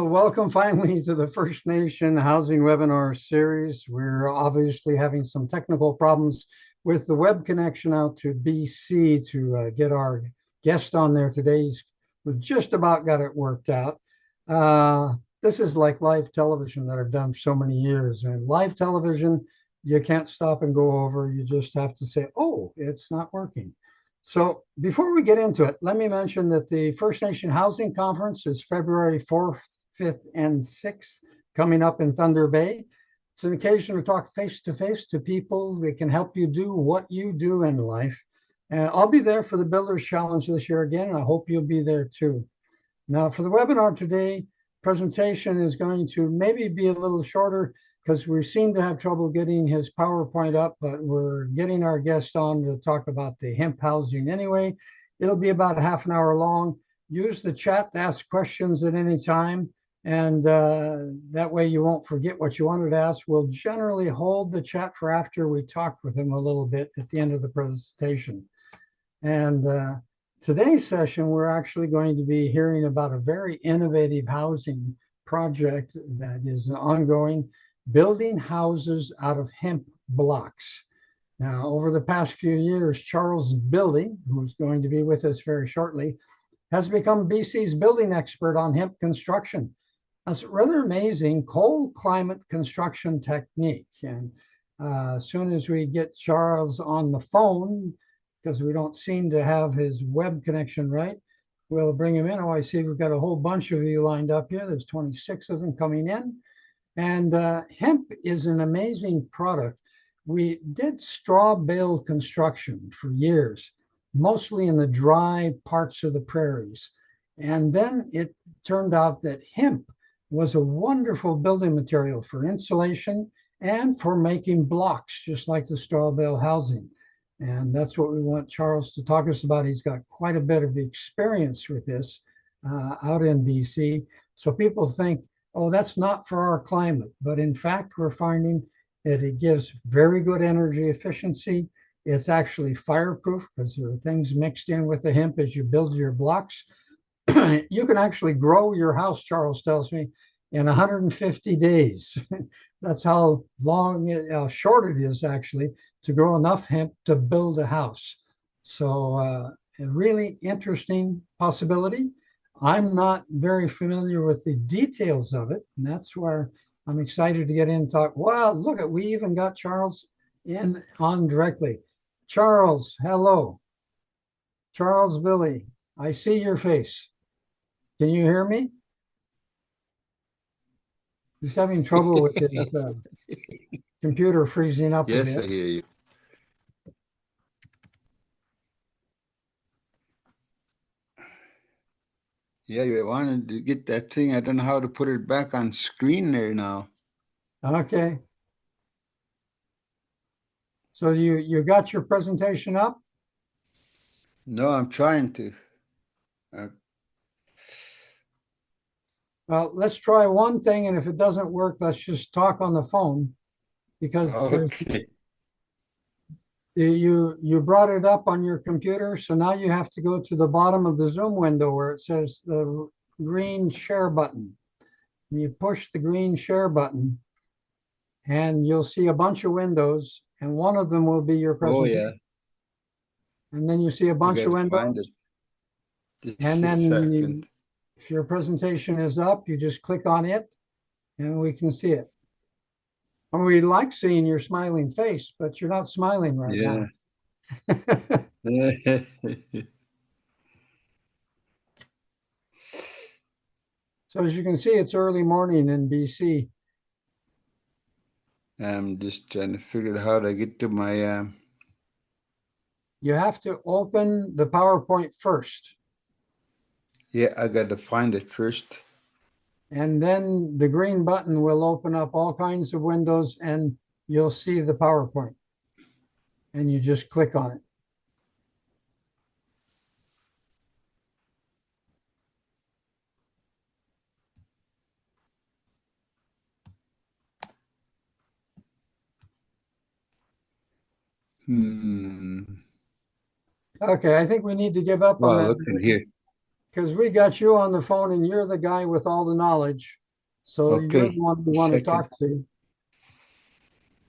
Welcome finally to the First Nation Housing Webinar Series. We're obviously having some technical problems with the web connection out to BC to get our guest on there today. We've just about got it worked out. This is like live television that I've done for so many years. And live television, you can't stop and go over. You just have to say, oh, it's not working. So before we get into it, let me mention that the First Nation Housing Conference is February 4th, 5th, and 6th coming up in Thunder Bay. It's an occasion to talk face-to-face to people that can help you do what you do in life. And I'll be there for the Builders Challenge this year again, and I hope you'll be there too. Now, for the webinar today, presentation is going to maybe be a little shorter because we seem to have trouble getting his PowerPoint up, but we're getting our guest on to talk about the hemp housing anyway. It'll be about a half an hour long. Use the chat to ask questions at any time, and that way you won't forget what you wanted to ask. We'll generally hold the chat for after we talk with him a little bit at the end of the presentation. And today's session, we're actually going to be hearing about a very innovative housing project that is ongoing, building houses out of hemp blocks. Now, over the past few years, Charles Billy, who's going to be with us very shortly, has become BC's building expert on hemp construction. That's a rather amazing cold climate construction technique. And as soon as we get Charles on the phone, because we don't seem to have his web connection right, we'll bring him in. Oh, I see we've got a whole bunch of you lined up here. There's 26 of them coming in. And hemp is an amazing product. We did straw bale construction for years, mostly in the dry parts of the prairies. And then it turned out that hemp was a wonderful building material for insulation and for making blocks, just like the straw bale housing. And that's what we want Charles to talk to us about. He's got quite a bit of experience with this out in BC. So people think, oh, that's not for our climate. But in fact, we're finding that it gives very good energy efficiency. It's actually fireproof because there are things mixed in with the hemp as you build your blocks. You can actually grow your house, Charles tells me, in 150 days. That's how short it is actually to grow enough hemp to build a house. So a really interesting possibility. I'm not very familiar with the details of it, and that's where I'm excited to get in and talk. Wow, look at, we even got Charles on directly. Charles, hello. Charles Billy, I see your face. Can you hear me? He's having trouble with his computer freezing up a Yes, I bit. hear you. Yeah, you wanted to get that thing. I don't know how to put it back on screen there now. Okay. So you got your presentation up? No, I'm trying to. Well, let's try one thing, and if it doesn't work, let's just talk on the phone because Okay. you brought it up on your computer, so now you have to go to the bottom of the Zoom window where it says the green share button. And you push the green share button, and you'll see a bunch of windows, and one of them will be your Oh, presentation. yeah. And then you see a I bunch of gotta find windows, it. and Just a then second. if your presentation is up, you just click on it, and we can see it. And we like seeing your smiling face, but you're not smiling right Yeah. now. So as you can see, it's early morning in BC. I'm just trying to figure out how to get to my You have to open the PowerPoint first, yeah, I gotta find it first. and then the green button will open up all kinds of windows, and you'll see the PowerPoint, and you just click on it. Hmm. Okay, I think we need to give up on Well, that. look in here. because we got you on the phone and you're the guy with all the knowledge. So you're Okay, the one we a want to second. talk to.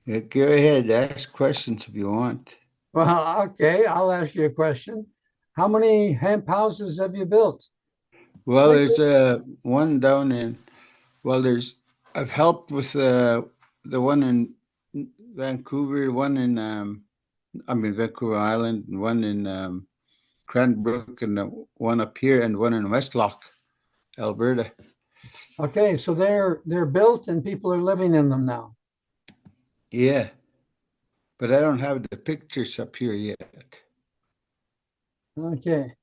Yeah, go ahead, ask questions if you want. Well, okay, I'll ask you a question. How many hemp houses have you built? Well, Like, there's one down in, well, I've helped with the one in Vancouver, one in, Vancouver Island, and one in Cranbrook, and one up here, and one in Westlock, Alberta. okay, so they're built and people are living in them now. Yeah, but I don't have the pictures up here yet. Okay.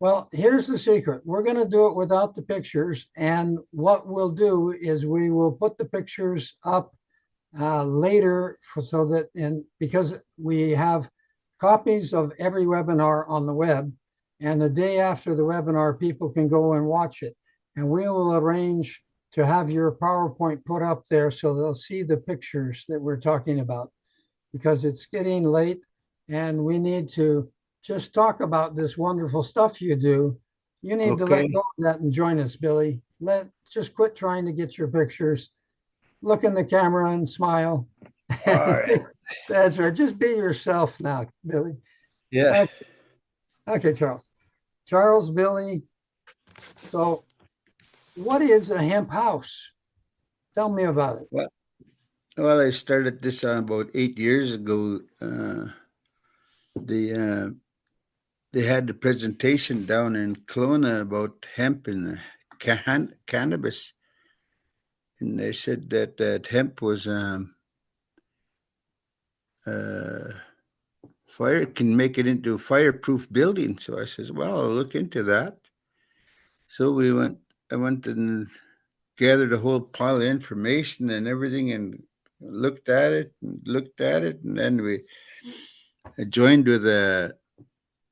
Well, here's the secret. We're going to do it without the pictures, and what we'll do is we will put the pictures up later so that because we have copies of every webinar on the web, and the day after the webinar, people can go and watch it. And we will arrange to have your PowerPoint put up there so they'll see the pictures that we're talking about because it's getting late and we need to just talk about this wonderful stuff you do. You need to let go Okay. of that and join us, Billy. Just quit trying to get your pictures. Look in the camera and smile. All right. That's right. Just be yourself now, Billy. Yeah. Okay, okay, Charles. Charles, Billy. So, what is a hemp house? Tell me about it. Well, well, I started this about 8 years ago. The They had the presentation down in Kelowna about hemp and cannabis, and they said that hemp was uh, fire can make it into a fireproof building. So I says, well, I'll look into that. So I went and gathered a whole pile of information and everything, and looked at it, and then I joined with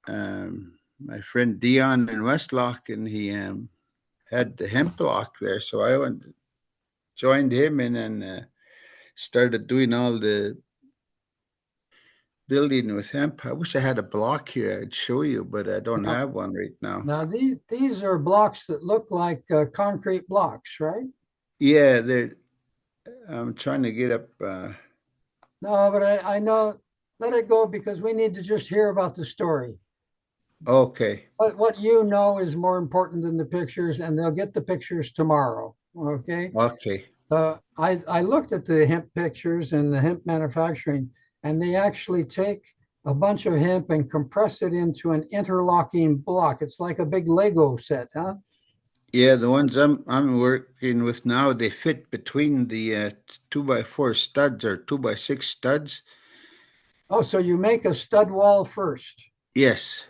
my friend Dion in Westlock, and he had the hemp block there. So I joined him in and started doing all the building with hemp. I wish I had a block here. I'd show you, but I don't Now, have one right now. now these are blocks that look like concrete blocks, right? Yeah, I'm trying to get up. No, but I know. Let it go because we need to just hear about the story. Okay, What you know is more important than the pictures, and they'll get the pictures tomorrow. Okay. okay. I looked at the hemp pictures and the hemp manufacturing, and they actually take a bunch of hemp and compress it into an interlocking block. It's like a big Lego set, huh? Yeah, the ones I'm working with now, they fit between the 2x4 studs or 2x6 studs. Oh, so you make a stud wall first. Yes.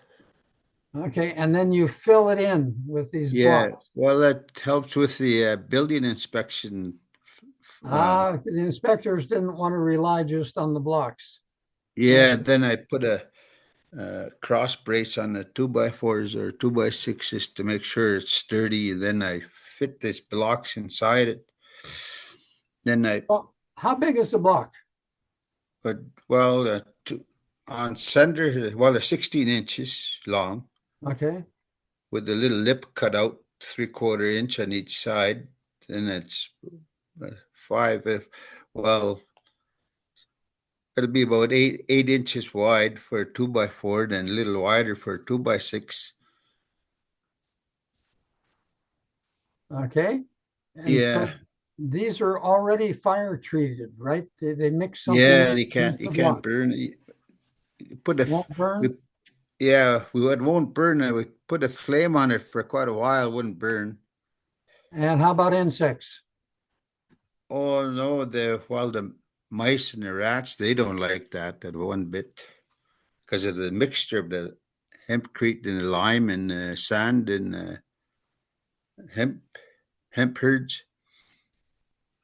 Okay, and then you fill it in with these Yeah. blocks. Well, that helps with the building inspection. Uh, The inspectors didn't want to rely just on the blocks. yeah. Okay. Then I put a cross brace on the 2x4s or 2x6s to make sure it's sturdy. And then I fit these blocks inside it. Then I Well, how big is the block? put, well, on center, well, they're 16 inches long Okay. with a little lip cut out 3/4 inch on each side. Then it's five, if, well, it'll be about eight inches wide for a 2x4, and a little wider for a 2x6. Okay. And Yeah. so these are already fire treated, right? They mix something Yeah, in you the can't block. burn it. You put a, Won't we, burn. yeah, it won't burn it. We put a flame on it for quite a while, it wouldn't burn. And how about insects? Oh no, the mice and the rats, they don't like that at one bit because of the mixture of the hempcrete and the lime and sand and hemp hemp herds.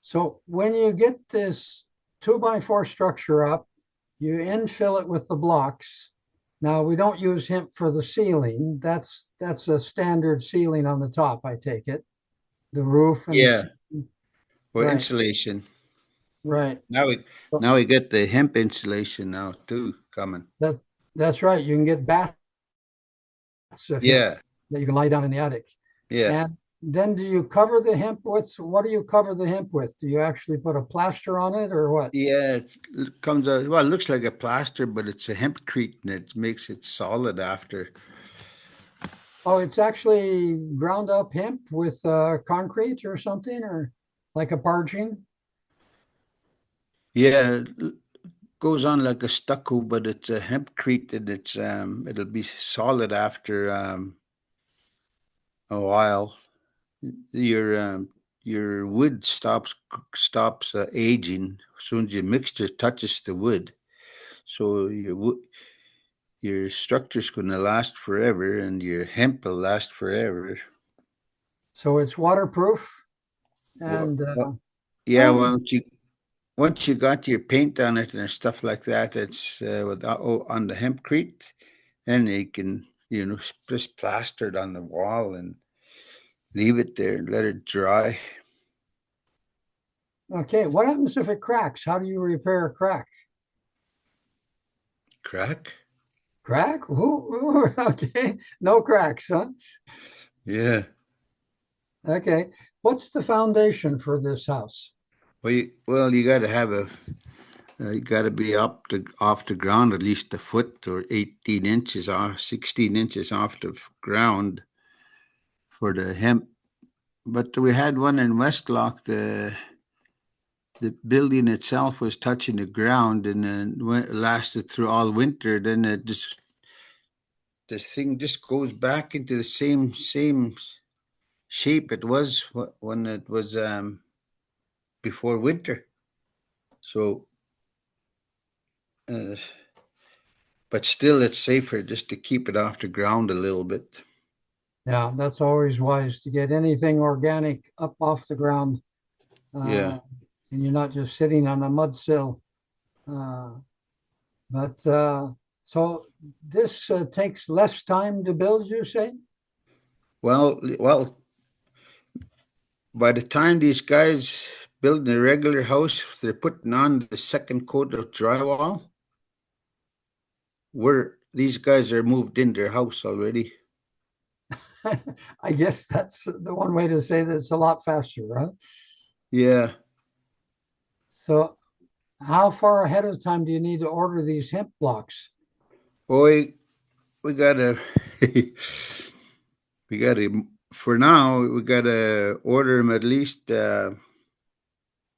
So when you get this 2x4 structure up, you infill it with the blocks. Now we don't use hemp for the ceiling. That's a standard ceiling on the top, I take it. The roof and the Yeah, ceiling. for Right, insulation. right. Now we So now we get the hemp insulation now too coming. that that's right. You can get bats of hemp. Yeah. that you can lie down in the attic. Yeah. And then do you cover the hemp with, what do you cover the hemp with? Do you actually put a plaster on it or what? Yeah, it comes out, well, it looks like a plaster, but it's a hempcrete and it makes it solid after. Oh, it's actually ground up hemp with concrete or something, or like a barging? Yeah, it goes on like a stucco, but it's a hempcrete and it'll be solid after a while. Your your wood stops aging as soon as your mixture touches the wood. So your structure's going to last forever, and your hemp will last forever. So it's waterproof Well, and yeah, oh, well, once you got your paint on it and stuff like that, it's on the hempcrete, then you can just plaster it on the wall and leave it there and let it dry. okay. What happens if it cracks? How do you repair a crack? Crack? Crack? Ooh, ooh, okay. No cracks, huh? Yeah. Okay. What's the foundation for this house? Well, you got to have you got to be off the ground at least a foot or 18 inches off, 16 inches off the ground for the hemp. But we had one in Westlock. The building itself was touching the ground, and then lasted through all winter. Then the thing just goes back into the same shape it was when it was before winter. So, uh, but still, it's safer just to keep it off the ground a little bit. Yeah, that's always wise to get anything organic up off the ground, Yeah. uh, and you're not just sitting on a mud sill. Uh, but so this takes less time to build, you say? Well, by the time these guys building a regular house, they're putting on the second coat of drywall. Where these guys are moved in their house already. I guess that's the one way to say that it's a lot faster, right? Yeah. So how far ahead of time do you need to order these hemp blocks? Boy, we gotta we gotta for now we gotta order them at least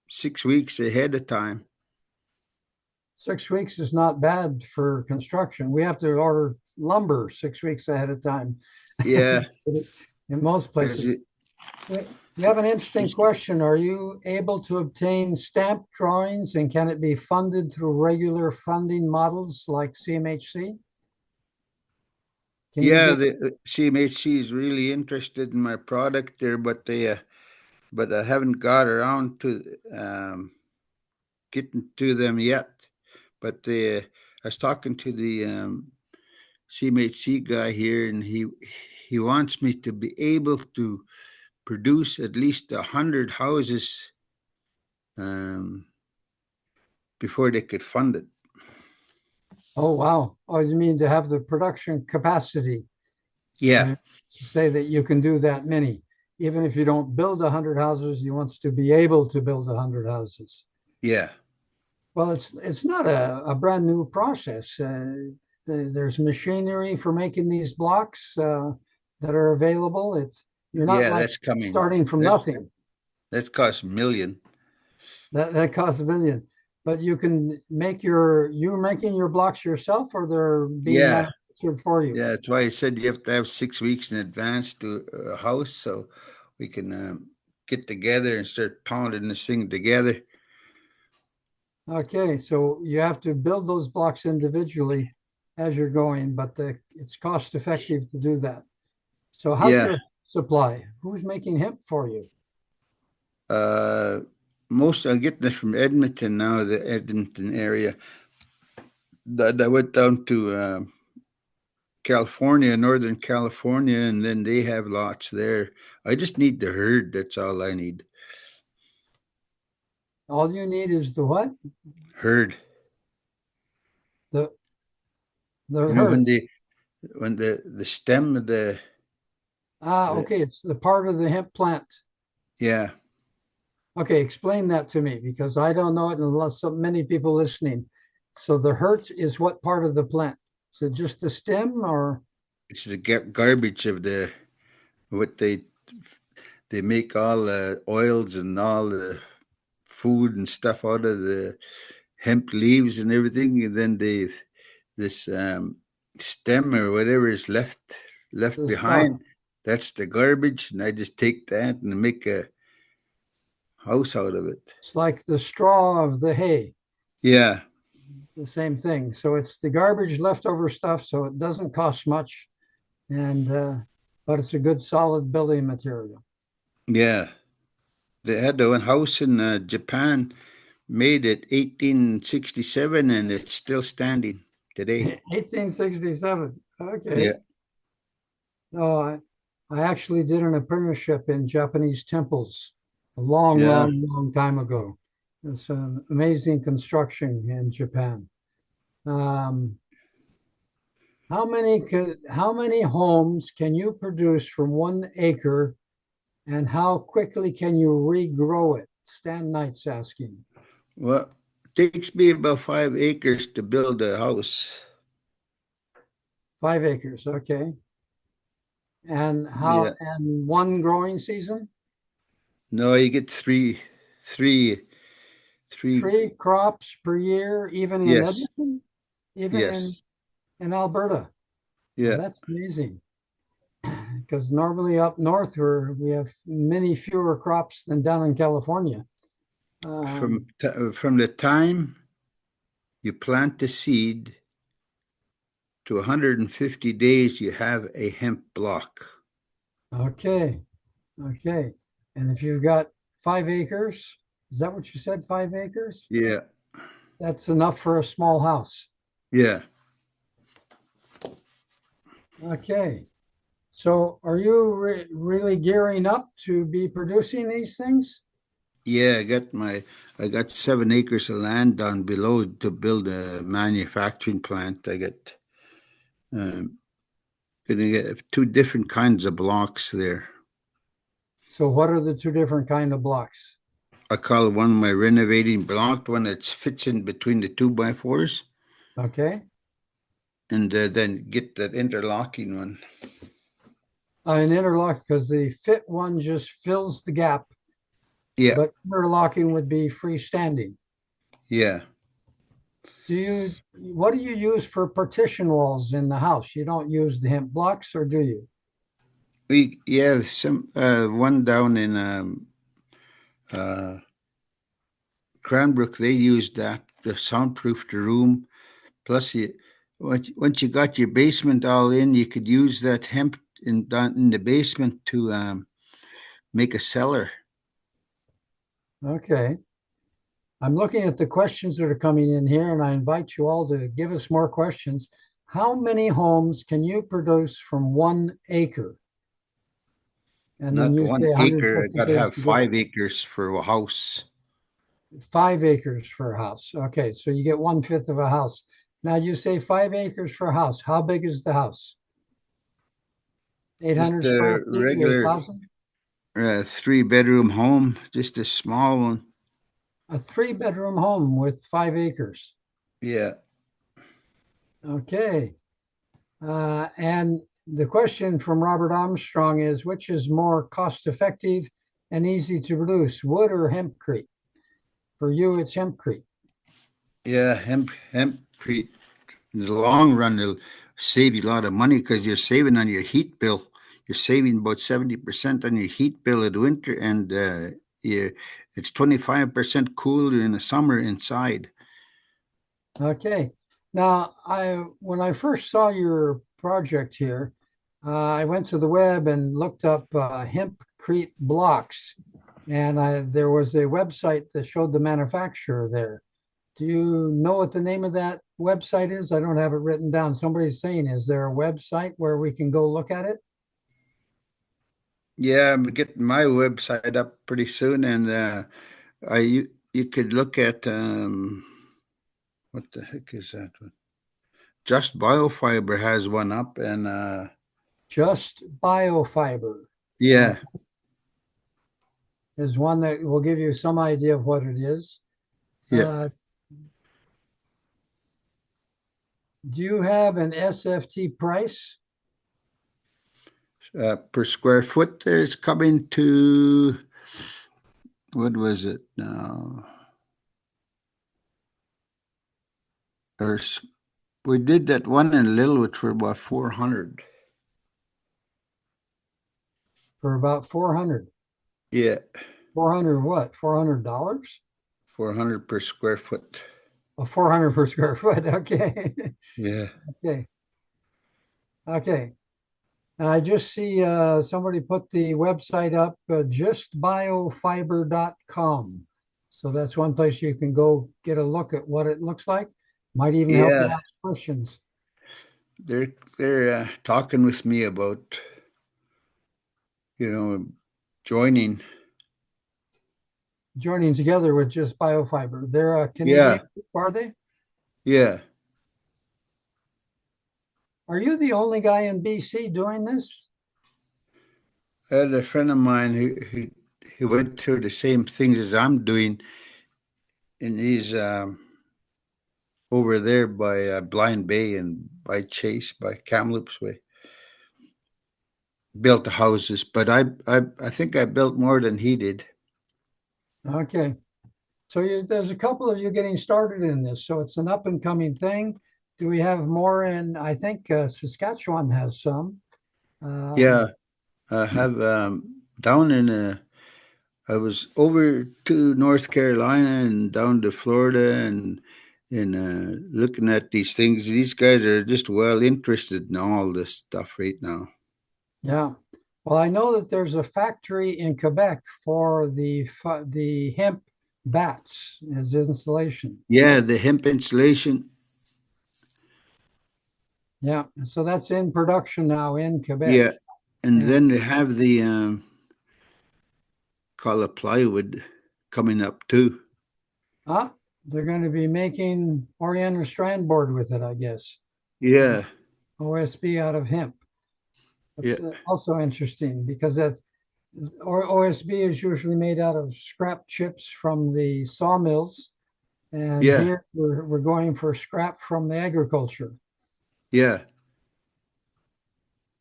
6 weeks ahead of time. 6 weeks is not bad for construction. We have to order lumber 6 weeks ahead of time Yeah, in most because places. We have an interesting it's, question. Are you able to obtain stamp drawings and can it be funded through regular funding models like CMHC? Can you yeah, get, the CMHC is really interested in my product there, but I haven't got around to getting to them yet. But I was talking to the CMHC guy here, and he wants me to be able to produce at least 100 houses um, before they could fund it. oh, wow. Oh, you mean to have the production capacity Yeah, to say that you can do that many? Even if you don't build 100 houses, you want to be able to build 100 houses. yeah, Well, it's not a brand new process. There's machinery for making these blocks that are available. You're not yeah. like That's coming. starting from That's nothing. that's cost a million. That costs a million. But you can make you're making your blocks yourself, or they're being Yeah, manufactured for you. yeah. That's why I said you have to have 6 weeks in advance to a house, so we can get together and start pounding this thing together. Okay, so you have to build those blocks individually as you're going, but it's cost effective to do that. So how's Yeah. your supply? Who's making hemp for you? Uh, Most I get this from Edmonton now, the Edmonton area. That I went down to California, Northern California, and then they have lots there. I just need the herd. That's all I need. All you need is the what? Herd. The You know herd. when the stem of the Ah, The, okay. It's the part of the hemp plant. yeah, Okay, explain that to me because I don't know it unless so many people listening. So the hurt is what part of the plant? Is it just the stem or it's the garbage of what they make all the oils and all the food and stuff out of the hemp leaves and everything, and then this stem or whatever is left the stalk? behind. That's the garbage, and I just take that and make a house out of it. It's like the straw of the hay, Yeah, the same thing. So it's the garbage leftover stuff, so it doesn't cost much, and but it's a good solid building material. yeah. They had one house in Japan made it 1867, and it's still standing today. 1867. Yeah, Okay. No, I actually did an apprenticeship in Japanese temples a long, yeah. long, long time ago. It's an amazing construction in Japan. Um, how many homes can you produce from 1 acre, and how quickly can you regrow it? Stan Knight's asking. Well, it takes me about 5 acres to build a house. 5 acres, okay. And Yeah. one growing season? No, you get three, three. 3 crops per year, even in Yes, Edmonton, even yes, in Alberta. Well, yeah. that's amazing because normally up north we have many fewer crops than down in California. Um, From the time you plant the seed to 150 days, you have a hemp block. okay, okay. And if you've got 5 acres, is that what you said? 5 acres? Yeah, That's enough for a small house. yeah, Okay. So are you really gearing up to be producing these things? yeah. I got 7 acres of land down below to build a manufacturing plant. Um, gonna get two different kinds of blocks there. So what are the two different kind of blocks? I call one my renovating block, one that fits in between the 2x4s, Okay. and then get that interlocking one. An interlock because the fit one just fills the gap, Yeah, but interlocking would be freestanding. yeah. What do you use for partition walls in the house? You don't use the hemp blocks, or do you? We yeah some one down in uh, Cranbrook. They used that to soundproof the room. Plus, once you got your basement all in, you could use that hemp down in the basement to make a cellar. Okay. I'm looking at the questions that are coming in here, and I invite you all to give us more questions. How many homes can you produce from 1 acre? And then Not you one say acre. I 150 got to days have to grow. 5 acres for a house. 5 acres for a house. Okay, so you get 1/5 of a house. Now you say 5 acres for a house. How big is the house? Just 800 a square feet, a regular thousand? 3 bedroom home, just a small one. A 3 bedroom home with 5 acres. Yeah. Okay. And the question from Robert Armstrong is which is more cost effective and easy to produce, wood or hempcrete? For you, it's hempcrete. Yeah, hempcrete. In the long run, it'll save you a lot of money because you're saving on your heat bill. You're saving about 70% on your heat bill at winter, and it's 25% cooler in the summer inside. Okay. Now, when I first saw your project here, I went to the web and looked up hempcrete blocks, and there was a website that showed the manufacturer there. Do you know what the name of that website is? I don't have it written down. Somebody's saying, is there a website where we can go look at it? Yeah, I'm getting my website up pretty soon, and you could look at what the heck is that one? Just Biofiber has one up, and Just biofiber Yeah. is one that will give you some idea of what it is. Yeah. Do you have an SFT price Per square foot is coming to, what was it now? There's, we did that one in Lillooet for about 400. for about 400? Yeah, 400 what? $400? 400 per square foot. Oh, 400 per square foot. Okay. Yeah. Okay. Okay. And I just see somebody put the website up, justbiofiber.com. So that's one place you can go get a look at what it looks like. Might even help you Yeah, ask questions. they're talking with me about, you know, joining. Joining together with Just Biofiber. They're a Canadian Yeah, group, are they? yeah. Are you the only guy in BC doing this? I had a friend of mine who went through the same things as I'm doing, and he's over there by Blind Bay and by Chase, by Kamloops way. Built the houses, but I think I built more than he did. Okay. So there's a couple of you getting started in this. So it's an up and coming thing. Do we have more in? I think Saskatchewan has some. Yeah, Um, I have down in I was over to North Carolina and down to Florida and looking at these things. These guys are just well interested in all this stuff right now. yeah. Well, I know that there's a factory in Quebec for the hemp bats as installation. Yeah, the hemp insulation. Yeah. So that's in production now in Quebec. Yeah, and And then they have the call it plywood coming up too. ah, they're going to be making Oriental strand board with it, I guess. Yeah, OSB out of hemp. yeah, That's also interesting because OSB is usually made out of scrap chips from the sawmills, and yeah, here we're going for scrap from the agriculture, yeah.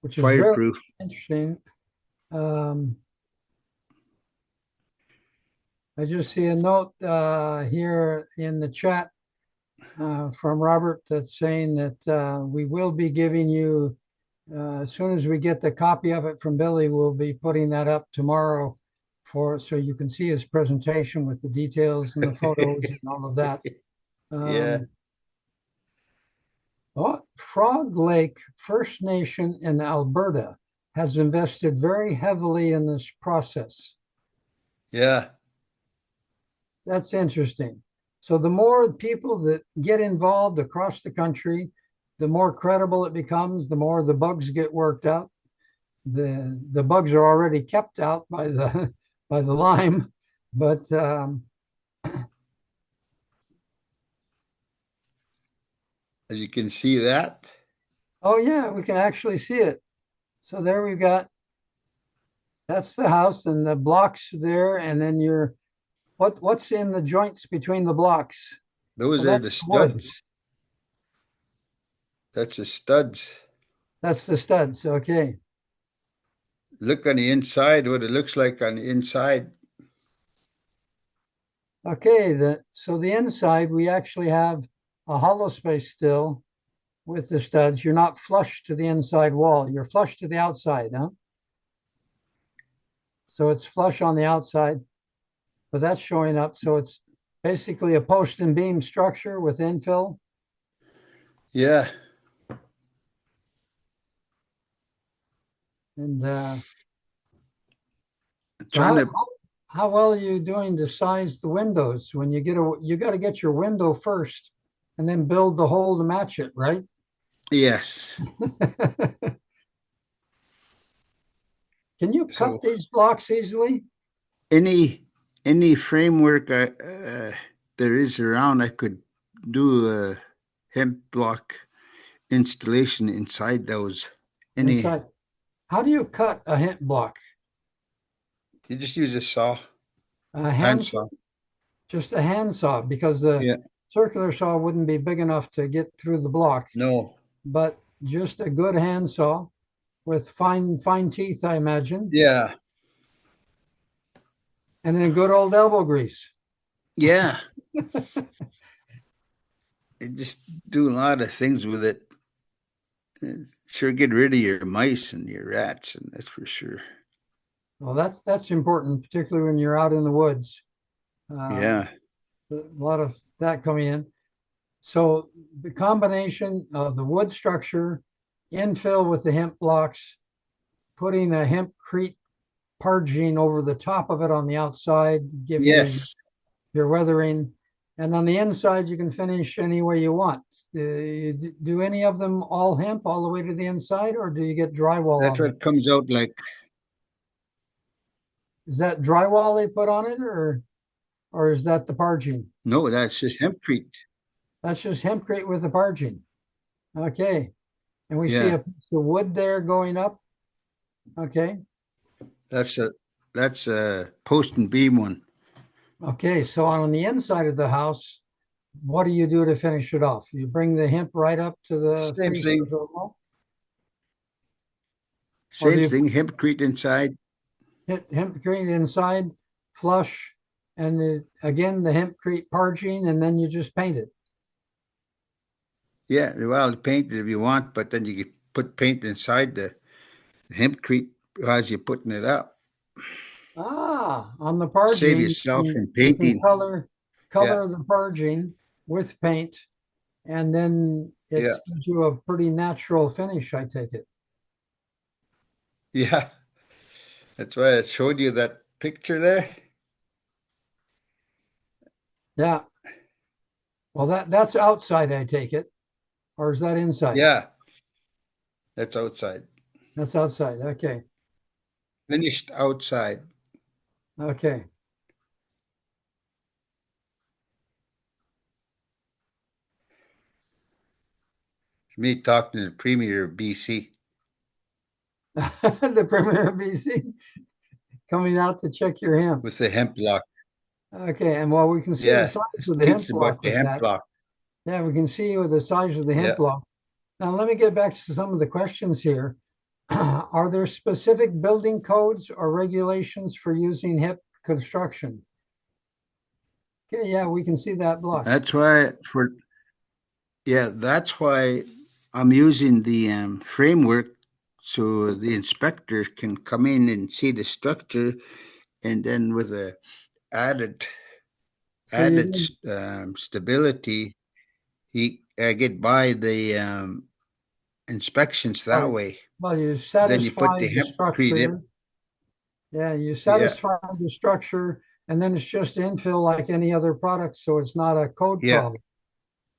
which is very Fireproof. interesting. Um, I just see a note here in the chat from Robert that's saying that we will be giving you, as soon as we get the copy of it from Billy, we'll be putting that up tomorrow so you can see his presentation with the details and the photos and all of that. Yeah, Um, Frog Lake First Nation in Alberta has invested very heavily in this process. yeah, That's interesting. So the more people that get involved across the country, the more credible it becomes, the more the bugs get worked out. The bugs are already kept out by the by the lime, but as you can see that. oh yeah, we can actually see it. So there we've got, that's the house and the blocks there, and then what's in the joints between the blocks? Those Oh, are that's the the wood. studs. That's the studs. That's the studs. Okay. Look on the inside, what it looks like on the inside. Okay, so the inside, we actually have a hollow space still with the studs. You're not flush to the inside wall. You're flush to the outside, huh? So it's flush on the outside, but that's showing up. So it's basically a post and beam structure with infill. Yeah, And so trying to. how well are you doing to size the windows? When you got to get your window first and then build the hole to match it, right? Yes. Can you cut So these blocks easily? any any framework there is around, I could do a hemp block installation inside those. Any Inside. How do you cut a hemp block? You just use a saw, A hand hand saw, saw. just a hand saw, because the Yeah. circular saw wouldn't be big enough to get through the block, No. but just a good hand saw with fine teeth, I imagine, Yeah. and then good old elbow grease. Yeah. It just do a lot of things with it. Sure get rid of your mice and your rats, and that's for sure. Well, that's important, particularly when you're out in the woods. Uh, Yeah. a lot of that coming in. So the combination of the wood structure, infill with the hemp blocks, putting a hempcrete pargene over the top of it on the outside, give you Yes. your weathering, and on the inside you can finish any way you want. Do any of them all hemp all the way to the inside, or do you get drywall That's on them? what comes out like. Is that drywall they put on it, or is that the pargene? No, that's just hempcrete. That's just hempcrete with the pargene. Okay. And we see Yeah. a piece of wood there going up. Okay. That's a post and beam one. Okay. So on the inside of the house, what do you do to finish it off? You bring the hemp right up to the Same face thing. of the wall, or do Same you thing. Hempcrete inside. hit hempcrete inside, flush, and again the hempcrete pargene, and then you just paint it? Yeah. Well, paint it if you want, but then you can put paint inside the hempcrete as you're putting it up. Ah, on the Save pargene, yourself from you can painting. Yeah. color the pargene with paint, and then it Yeah. gives you a pretty natural finish, I take it. Yeah. That's why I showed you that picture there. Yeah. Well, that's outside, I take it, or is that inside? Yeah. That's outside. That's outside. Okay. Finished outside. Okay. Me talking to the premier of BC The Premier of BC coming out to check your hemp. with the hemp block. Okay. And while we can see the Yeah. size It of the hemp teach about block the with hemp that, block. yeah, we can see with the size of the hemp Yeah. block. Now, let me get back to some of the questions here. Are there specific building codes or regulations for using hemp construction? Okay, yeah, we can see that block. That's why for yeah, that's why I'm using the framework so the inspector can come in and see the structure, and then with a added So you added did, stability, he get by the inspections that oh, way. well, you Then you put satisfy the the hempcrete in. structure. Yeah, you Yeah, satisfy the structure, and then it's just infill like any other product, so it's not a code yeah,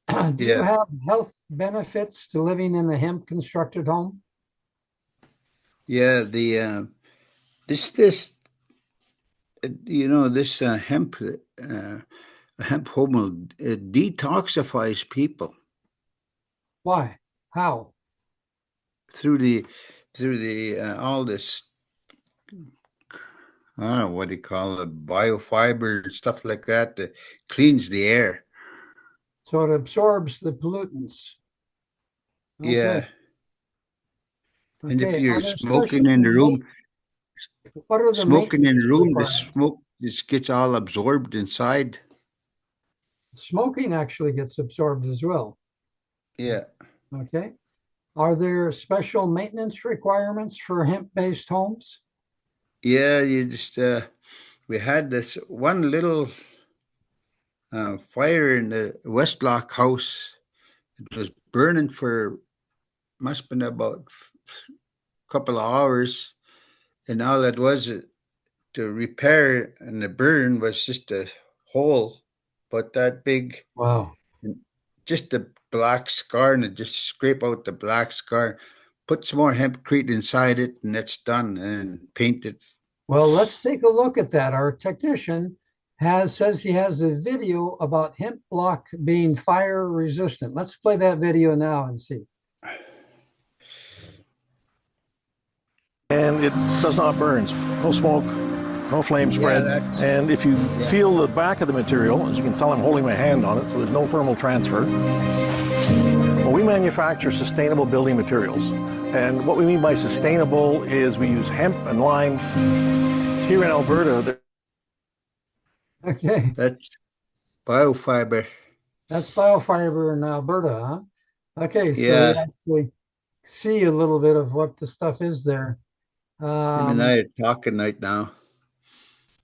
problem. Do you yeah, have health benefits to living in a hemp constructed home? yeah. The this this hemp hormone it detoxifies people Why? How? through the all this I don't know what do you call it biofiber and stuff like that that cleans the air. So it absorbs the pollutants. Okay. Yeah, and if Okay. you're Are there special smoking in the room, what are the smoking in maintenance the room, the requirements? smoke just gets all absorbed inside. Smoking actually gets absorbed as well. Yeah, Okay. Are there special maintenance requirements for hemp-based homes? yeah. You just we had this one little fire in the Westlock house. It was burning for must have been about a couple of hours, and all it was to repair and the burn was just a hole, but that big, Wow. just the black scar, and it just scrape out the black scar, put some more hempcrete inside it, and it's done, and paint it. Well, let's take a look at that. Our technician says he has a video about hemp block being fire resistant. Let's play that video now and see. and it does not burn. No smoke, no flame spread. And if you feel the back of the material, as you can tell, I'm holding my hand on it, so there's no thermal transfer. Well, we manufacture sustainable building materials. And what we mean by sustainable is we use hemp and lime. Here in Alberta, Okay. That's biofiber. That's biofiber in Alberta, huh? Okay, so you Yeah. actually see a little bit of what the stuff is there. Him and Um, I are talking right now.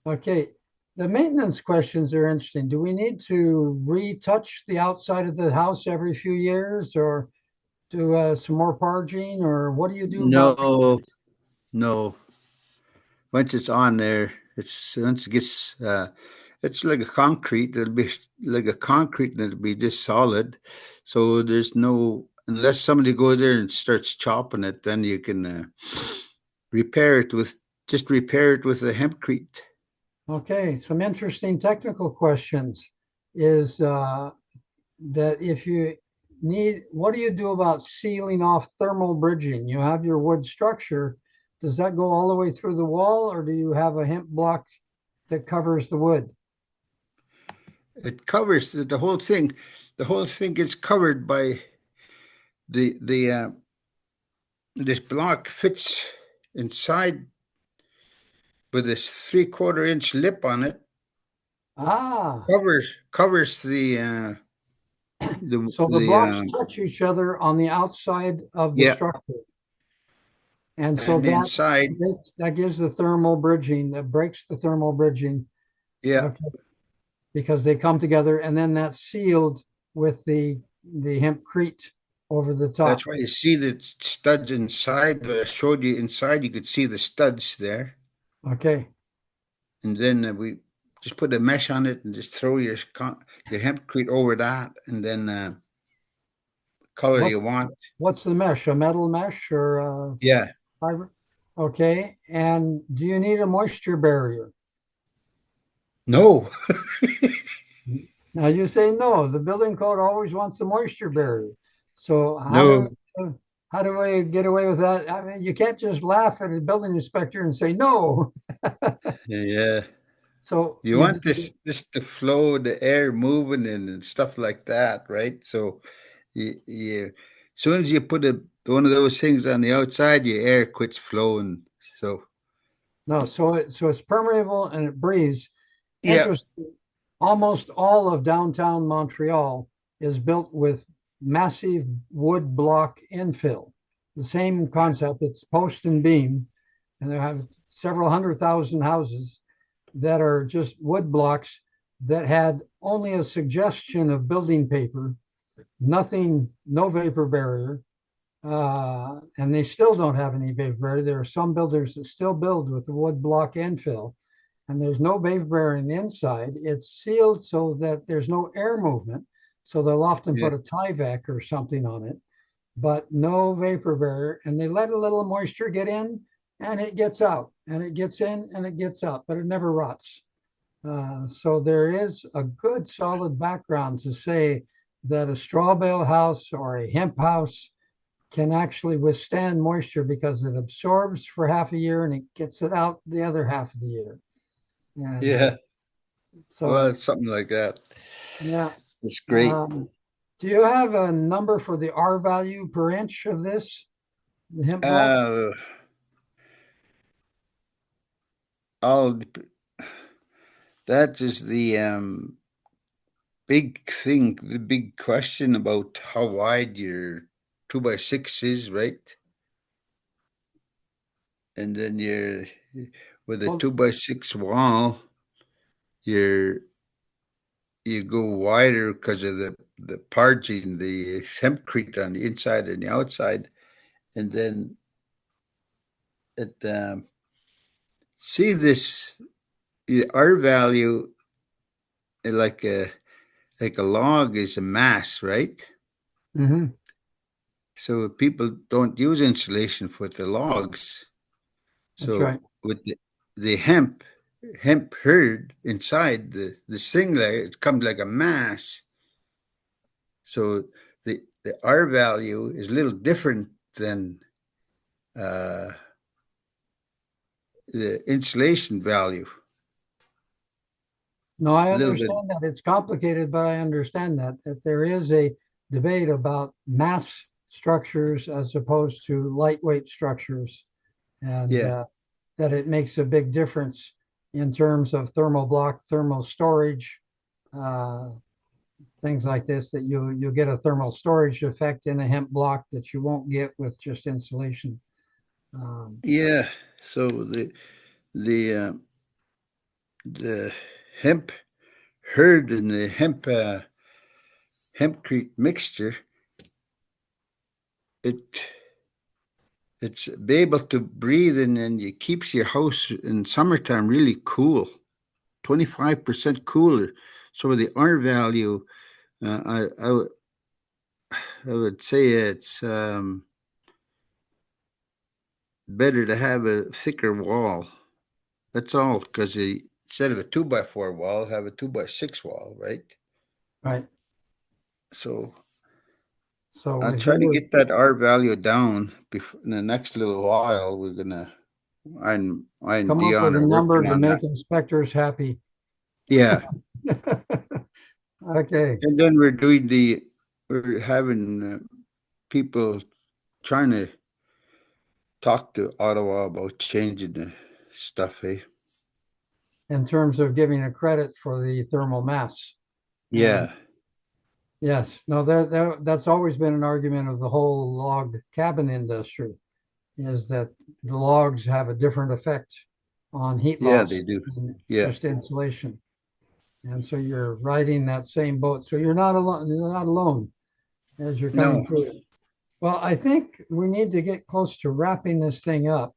okay, the maintenance questions are interesting. Do we need to retouch the outside of the house every few years, or do some more parging, or what do you do about No, no. Once it's on there, it's once it gets it's like a concrete. It'll be like a concrete and it'll be just solid. So there's no unless somebody goes there and starts chopping it, then you can repair it with repair it with a hempcrete. Okay, some interesting technical questions is that if you need, what do you do about sealing off thermal bridging? You have your wood structure. Does that go all the way through the wall, or do you have a hemp block that covers the wood? It covers the whole thing. The whole thing gets covered by the this block fits inside with this 3/4 inch lip on it. Ah, Covers so the the blocks touch each other on the outside of the yeah, structure. And so and inside that gives the thermal bridging, that breaks the thermal bridging. yeah. Okay, because they come together and then that's sealed with the hempcrete over the top. That's why you see the studs inside. But I showed you inside. You could see the studs there, Okay. and then we just put a mesh on it and just throw your hempcrete over that, and then color What you want. what's the mesh? A metal mesh or Yeah. fiber? Okay. And do you need a moisture barrier? No. Now you say no. The building code always wants a moisture barrier. So No. how do I get away with that? I mean, you can't just laugh at a building inspector and say no. Yeah. So You want this to flow, the air moving and stuff like that, right? So you as soon as you put one of those things on the outside, your air quits flowing. So no, so it's permeable and it breathes. yeah, Interesting. Almost all of downtown Montreal is built with massive wood block infill. The same concept, it's post and beam, and they have several 100,000 houses that are just wood blocks that had only a suggestion of building paper, nothing, no vapor barrier, and they still don't have any vapor barrier. There are some builders that still build with the wood block infill, and there's no vapor barrier in the inside. It's sealed so that there's no air movement. So they'll often yeah, put a Tyvek or something on it, but no vapor barrier. And they let a little moisture get in and it gets out, and it gets in and it gets out, but it never rots. So there is a good solid background to say that a straw bale house or a hemp house can actually withstand moisture because it absorbs for half a year and it gets it out the other half of the year. And yeah. Well, so, it's something like that. yeah. It's great. Um, do you have a number for the R value per inch of this, the hemp block? Uh, all that is the big thing, the big question about how wide your 2x6 is, right? And then you're with a Well, 2x6 wall, you're you go wider because of the parging, the hempcrete on the inside and the outside, and then it see this the R value like a log is a mass, right? mhm, So people don't use insulation for the logs. that's So right. with the hemp herd inside the thing there, it comes like a mass. So the R value is a little different than uh, the insulation value. No, I A little bit. understand that. It's complicated, but I understand that there is a debate about mass structures as opposed to lightweight structures, and Yeah. that it makes a big difference in terms of thermal block, thermal storage, uh, things like this, that you'll get a thermal storage effect in a hemp block that you won't get with just insulation. Yeah. So the hemp herd and the hempcrete mixture, it's be able to breathe and then it keeps your house in summertime really cool, 25% cooler. So the R value, I would say it's better to have a thicker wall. That's all, because instead of a 2x4 wall, have a 2x6 wall, right? Right. So So I'll with try to your get that R value down before, in the next little while. We're gonna, I and come up Dion with a are number working to on that. make inspectors happy. Yeah, Okay. and then we're having people trying to talk to Ottawa about changing the stuff. Eh? In terms of giving a credit for the thermal mass. Yeah, Yes, no, that's always been an argument of the whole log cabin industry, is that the logs have a different effect on heat yeah, loss they do. than Yeah, just insulation. And so you're riding that same boat. So you're not alone, as you're coming no, through. Well, I think we need to get close to wrapping this thing up.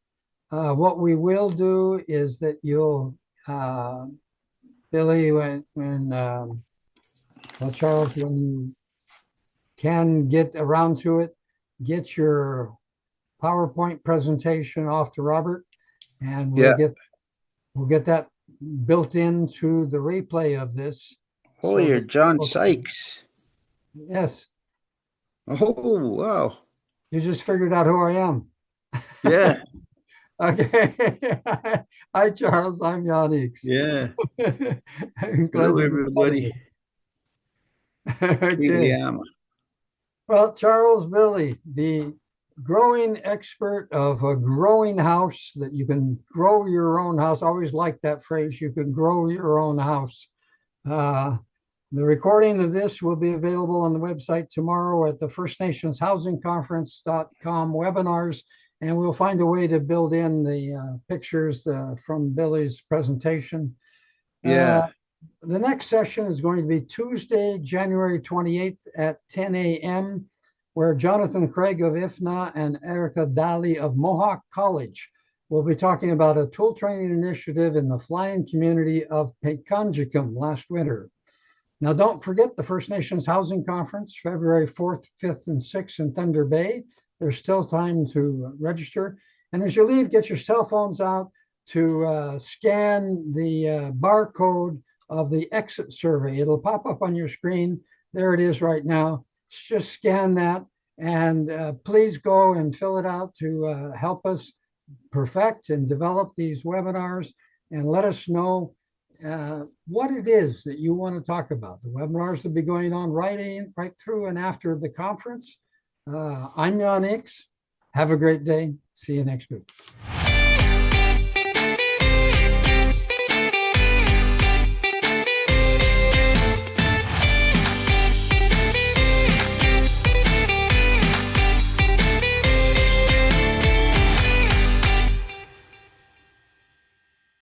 What we will do is that you'll, Billy, Charles, when you can get around to it, get your PowerPoint presentation off to Robert, and yeah. we'll get that built into the replay of this. Oh, So you're that John Sykes. yes, Oh, wow. you just figured out who I am. Yeah, Okay. Hi, Charles. I'm Jan Eeks. yeah. I'm glad Hello, to be part of everybody. it. Okay. Kiliama. Well, Charles Billy, the growing expert of a growing house, that you can grow your own house. I always like that phrase, you can grow your own house. The recording of this will be available on the website tomorrow at the First Nations Housing Conference.com webinars, and we'll find a way to build in the pictures from Billy's presentation. Yeah, The next session is going to be Tuesday, January 28th at 10 a.m., where Jonathan Craig of IFNA and Erica Daly of Mohawk College will be talking about a tool training initiative in the fly-in community of Pekanjikum last winter. Now, don't forget the First Nations Housing Conference, February 4th, 5th, and 6th in Thunder Bay. There's still time to register. And as you leave, get your cell phones out to scan the barcode of the exit survey. It'll pop up on your screen. There it is right now. Just scan that, and please go and fill it out to help us perfect and develop these webinars, and let us know what it is that you want to talk about. The webinars will be going on right through and after the conference. I'm Jan Eeks. Have a great day. See you next week.